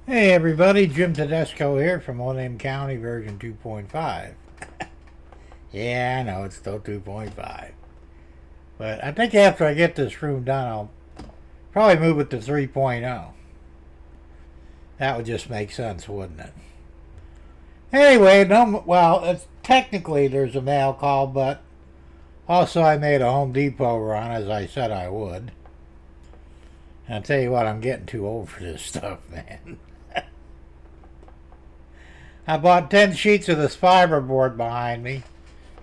Hey everybody, Jim Tedesco here from Millennium County version 2.5. Yeah, I know it's still 2.5. But I think after I get this room done, I'll probably move it to 3.0. That would just make sense, wouldn't it? Anyway, no, well, technically there's a mail call, but also I made a Home Depot run as I said I would. And I'll tell you what, I'm getting too old for this stuff, man. I bought 10 sheets of this fiberboard behind me.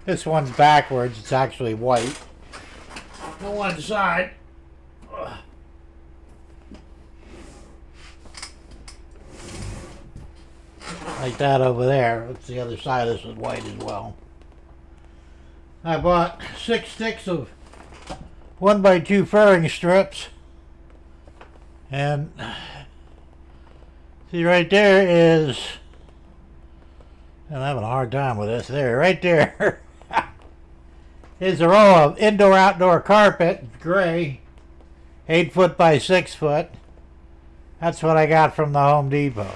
This one's backwards. It's actually white. On one side. Like that over there. It's the other side. This is white as well. I bought 6 sticks of 1x2 furring strips. And see right there is... I'm having a hard time with this. There, right there is a row of indoor-outdoor carpet, gray, 8 foot by 6 foot. That's what I got from the Home Depot.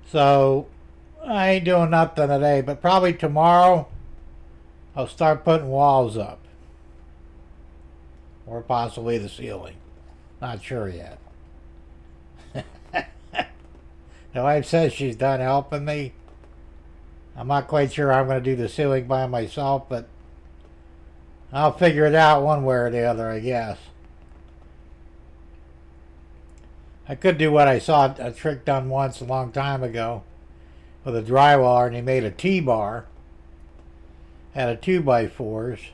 So I ain't doing nothing today, but probably tomorrow I'll start putting walls up, or possibly the ceiling. Not sure yet. The wife says she's done helping me. I'm not quite sure I'm going to do the ceiling by myself, but I'll figure it out one way or the other, I guess. I could do what I saw a trick done once a long time ago with a drywaller, and he made a T-bar out of 2x4s.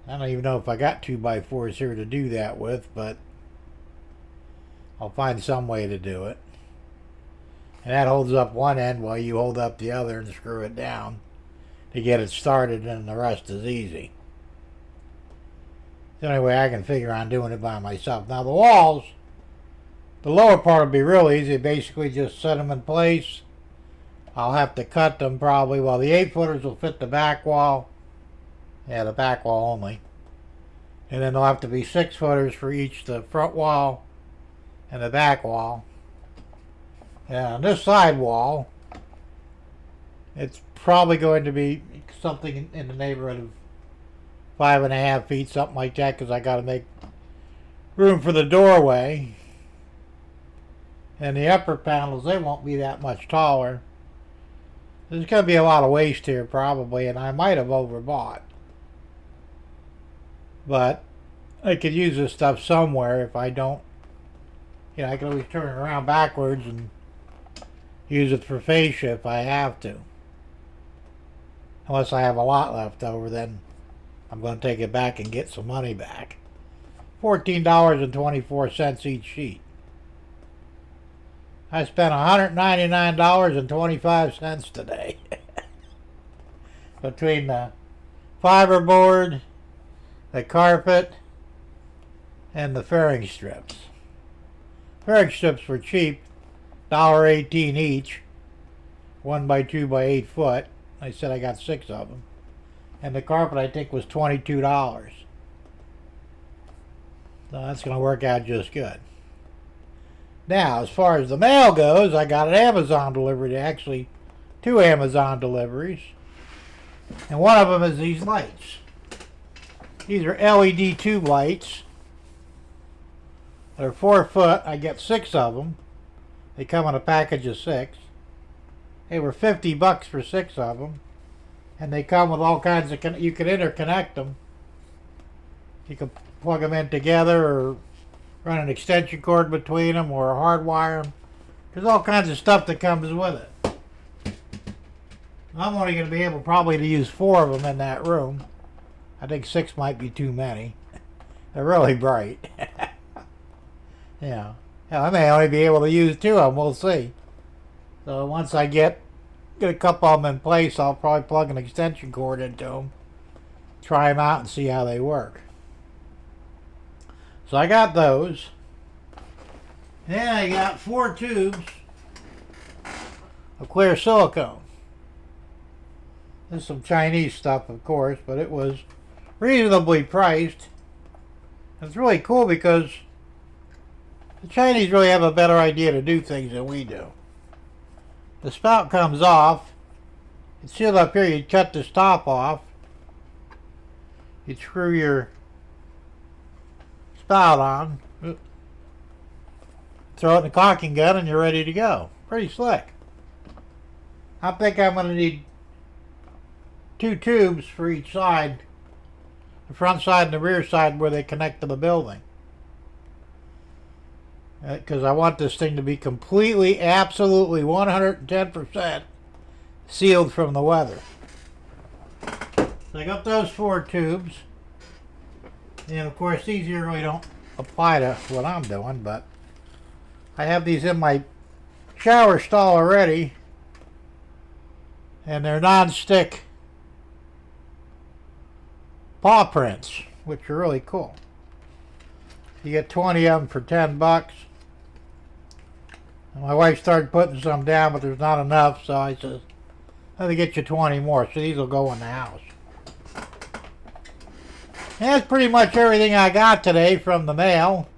I don't even know if I got 2x4s here to do that with, but I'll find some way to do it. And that holds up one end while you hold up the other and screw it down to get it started, and the rest is easy. It's the only way I can figure on doing it by myself. Now the walls, the lower part will be real easy. Basically just set them in place. I'll have to cut them probably. Well, the 8-footers will fit the back wall. Yeah, the back wall only. And then there'll have to be 6-footers for each the front wall and the back wall. Yeah, on this side wall, it's probably going to be something in the neighborhood of 5.5 feet, something like that, because I got to make room for the doorway. And the upper panels, they won't be that much taller. There's going to be a lot of waste here probably, and I might have overbought. But I could use this stuff somewhere if I don't. You know, I can always turn it around backwards and use it for fascia if I have to. Unless I have a lot left over, then I'm going to take it back and get some money back. $14.24 each sheet. I spent $199.25 today. Between the fiberboard, the carpet, and the furring strips. Furring strips were cheap. $1.18 each, 1x2 by 8 foot. I said I got 6 of them. And the carpet I think was $22. So that's going to work out just good. Now, as far as the mail goes, I got an Amazon delivery, actually 2 Amazon deliveries. And one of them is these lights. These are LED tube lights. They're 4 foot. I get 6 of them. They come in a package of 6. They were $50 for 6 of them. And they come with all kinds of... You can interconnect them. You can plug them in together or run an extension cord between them or hardwire them. There's all kinds of stuff that comes with it. I'm only going to be able probably to use 4 of them in that room. I think 6 might be too many. They're really bright. Yeah. Hell, I may only be able to use 2 of them. We'll see. So once I get a couple of them in place, I'll probably plug an extension cord into them. Try them out and see how they work. So I got those. Then I got 4 tubes of clear silicone. This is some Chinese stuff, of course, but it was reasonably priced. It's really cool because The Chinese really have a better idea to do things than we do. The spout comes off. It's sealed up here. You cut this top off. You screw your spout on. Throw it in the caulking gun and you're ready to go. Pretty slick. I think I'm going to need 2 tubes for each side. The front side and the rear side where they connect to the building. Because I want this thing to be completely, absolutely 110% sealed from the weather. So I got those 4 tubes. And of course these here really don't apply to what I'm doing, but I have these in my shower stall already. And they're non-stick paw prints, which are really cool. You get 20 of them for $10. And my wife started putting some down, but there's not enough, so I said, let me get you 20 more. So these will go in the house. And that's pretty much everything I got today from the mail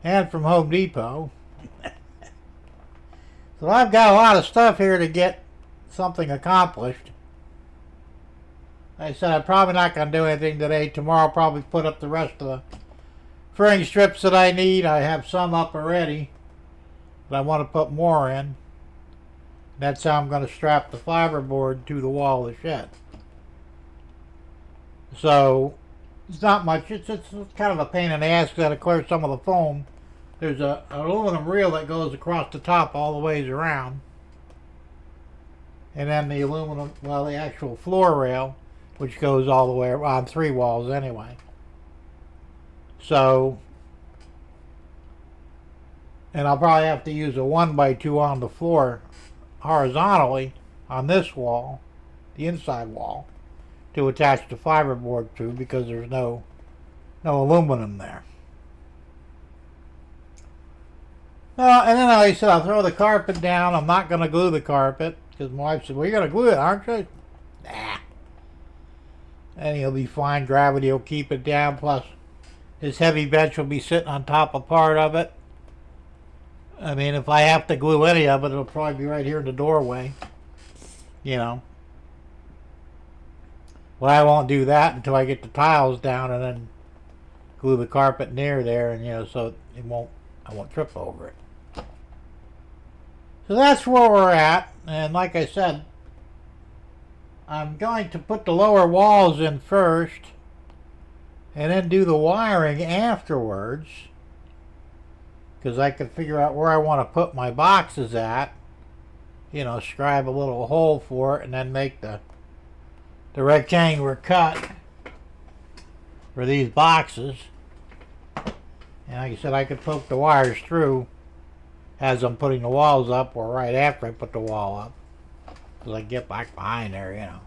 and from Home Depot. So I've got a lot of stuff here to get something accomplished. Like I said, I'm probably not going to do anything today. Tomorrow I'll probably put up the rest of the furring strips that I need. I have some up already, but I want to put more in. That's how I'm going to strap the fiberboard to the wall of the shed. So it's not much. It's kind of a pain in the ass because I got to clear some of the foam. There's an aluminum reel that goes across the top all the ways around. And then the aluminum, well, the actual floor rail, which goes all the way on 3 walls anyway. So, and I'll probably have to use a 1x2 on the floor horizontally on this wall, the inside wall, to attach the fiberboard to because there's no aluminum there. And then like I said, I'll throw the carpet down. I'm not going to glue the carpet because my wife said, well, you're going to glue it, aren't you? Nah. And he'll be fine. Gravity will keep it down. Plus, his heavy bench will be sitting on top of part of it. I mean, if I have to glue any of it, it'll probably be right here in the doorway. You know. Well, I won't do that until I get the tiles down and then glue the carpet near there, and so I won't trip over it. So that's where we're at, and like I said, I'm going to put the lower walls in first and then do the wiring afterwards because I can figure out where I want to put my boxes at, scribe a little hole for it and then make the rectangular cut for these boxes. And like I said, I could poke the wires through as I'm putting the walls up or right after I put the wall up. Because I get back behind there,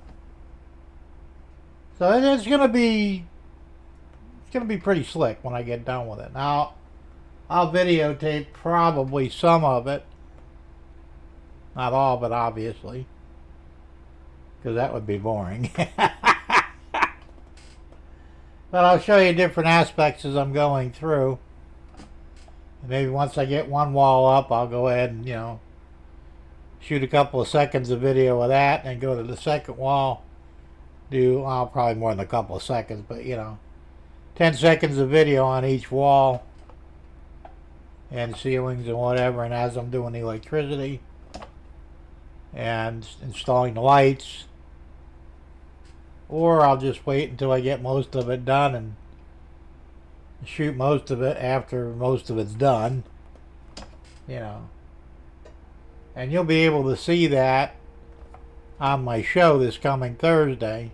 So it's going to be pretty slick when I get done with it. Now, I'll videotape probably some of it. Not all of it, obviously. Because that would be boring. But I'll show you different aspects as I'm going through. And maybe once I get one wall up, I'll go ahead and, shoot a couple of seconds of video of that and go to the second wall. Do, probably more than a couple of seconds, but, 10 seconds of video on each wall. And ceilings and whatever. And as I'm doing the electricity and installing the lights. Or I'll just wait until I get most of it done and shoot most of it after most of it's done. And you'll be able to see that on my show this coming Thursday.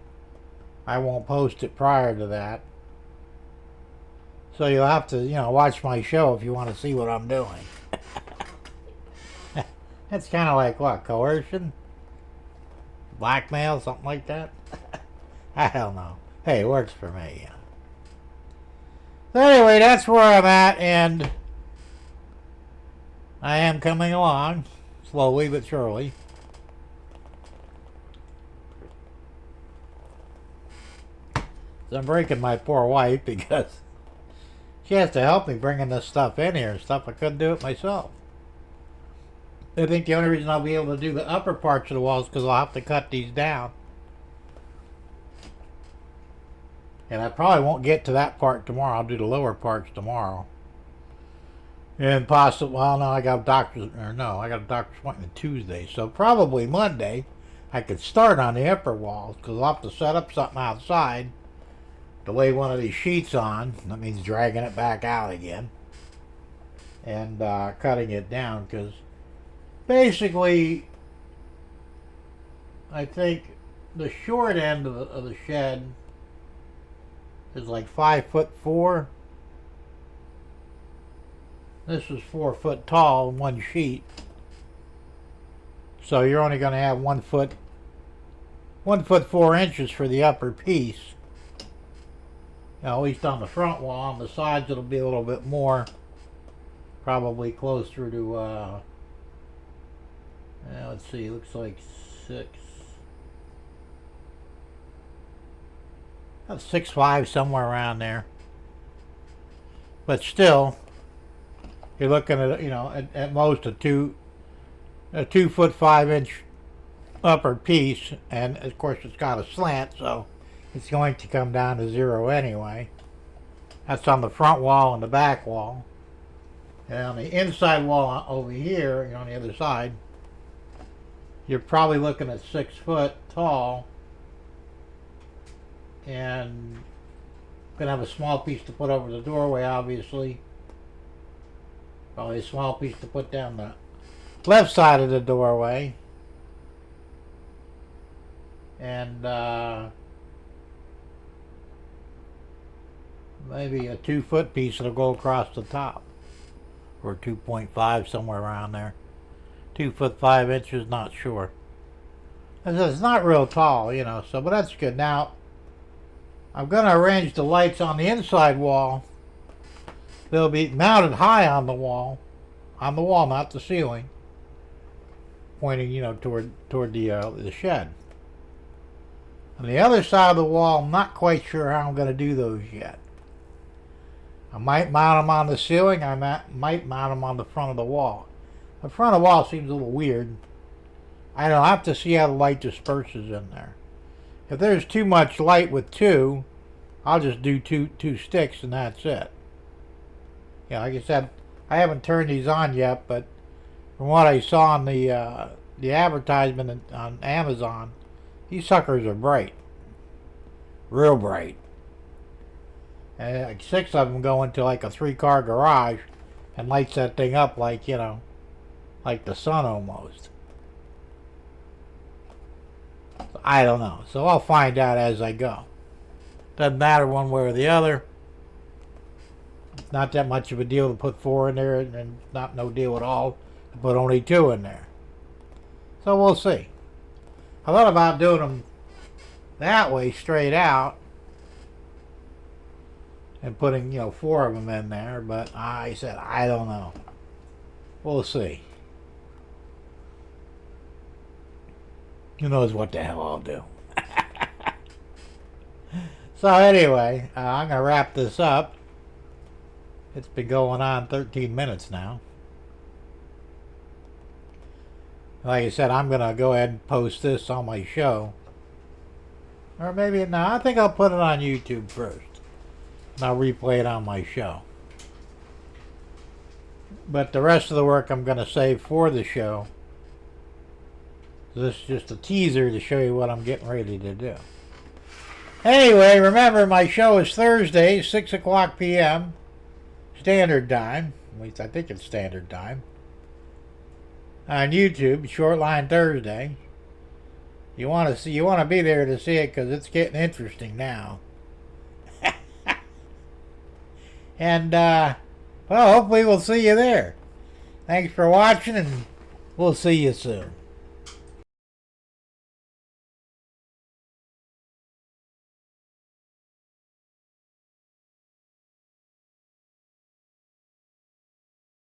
I won't post it prior to that. So you'll have to, watch my show if you want to see what I'm doing. That's kind of like what, coercion? Blackmail, something like that? I don't know. Hey, it works for me. So anyway, that's where I'm at, and I am coming along, slowly but surely. So I'm breaking my poor wife because She has to help me bringing this stuff in here, stuff I couldn't do it myself. I think the only reason I'll be able to do the upper parts of the wall is because I'll have to cut these down. And I probably won't get to that part tomorrow. I'll do the lower parts tomorrow. And possibly, well, no, I got a doctor's appointment Tuesday. So probably Monday, I could start on the upper walls because I'll have to set up something outside to lay one of these sheets on. That means dragging it back out again and cutting it down, because basically, I think the short end of the shed is like 5'4". This is 4 foot tall in one sheet. So you're only going to have 1 foot 4 inches for the upper piece. At least on the front wall. On the sides it'll be a little bit more. Probably closer to, let's see, looks like 6'5", somewhere around there. But still, you're looking at, at most a 2 foot 5 inch upper piece, and of course it's got a slant, so it's going to come down to 0 anyway. That's on the front wall and the back wall. And on the inside wall over here, on the other side, you're probably looking at 6 foot tall, and gonna have a small piece to put over the doorway, obviously. Probably a small piece to put down the left side of the doorway, and maybe a 2 foot piece that'll go across the top, or 2.5, somewhere around there. 2 foot 5 inches, not sure. It's not real tall, so, but that's good. Now, I'm going to arrange the lights on the inside wall. They'll be mounted high on the wall, not the ceiling, pointing, toward the shed. On the other side of the wall, I'm not quite sure how I'm going to do those yet. I might mount them on the ceiling. I might mount them on the front of the wall. The front of the wall seems a little weird. I don't have to see how the light disperses in there. If there's too much light with two, I'll just do two sticks and that's it. Like I said, I haven't turned these on yet, but from what I saw on the advertisement on Amazon, these suckers are bright. Real bright. And like 6 of them go into like a 3-car garage and lights that thing up like, like the sun almost. So I don't know. So I'll find out as I go. Doesn't matter one way or the other. It's not that much of a deal to put 4 in there, and not no deal at all to put only 2 in there. So we'll see. I thought about doing them that way, straight out, and putting, 4 of them in there, but I said, I don't know. We'll see. Who knows what the hell I'll do. So anyway, I'm going to wrap this up. It's been going on 13 minutes now. Like I said, I'm going to go ahead and post this on my show. Or maybe, no, I think I'll put it on YouTube first. And I'll replay it on my show. But the rest of the work I'm going to save for the show. This is just a teaser to show you what I'm getting ready to do. Anyway, remember my show is Thursday, 6 o'clock p.m. Standard Time. At least I think it's Standard Time. On YouTube, Shortline Thursday. You want to be there to see it because it's getting interesting now. And well, hopefully we'll see you there. Thanks for watching, and we'll see you soon.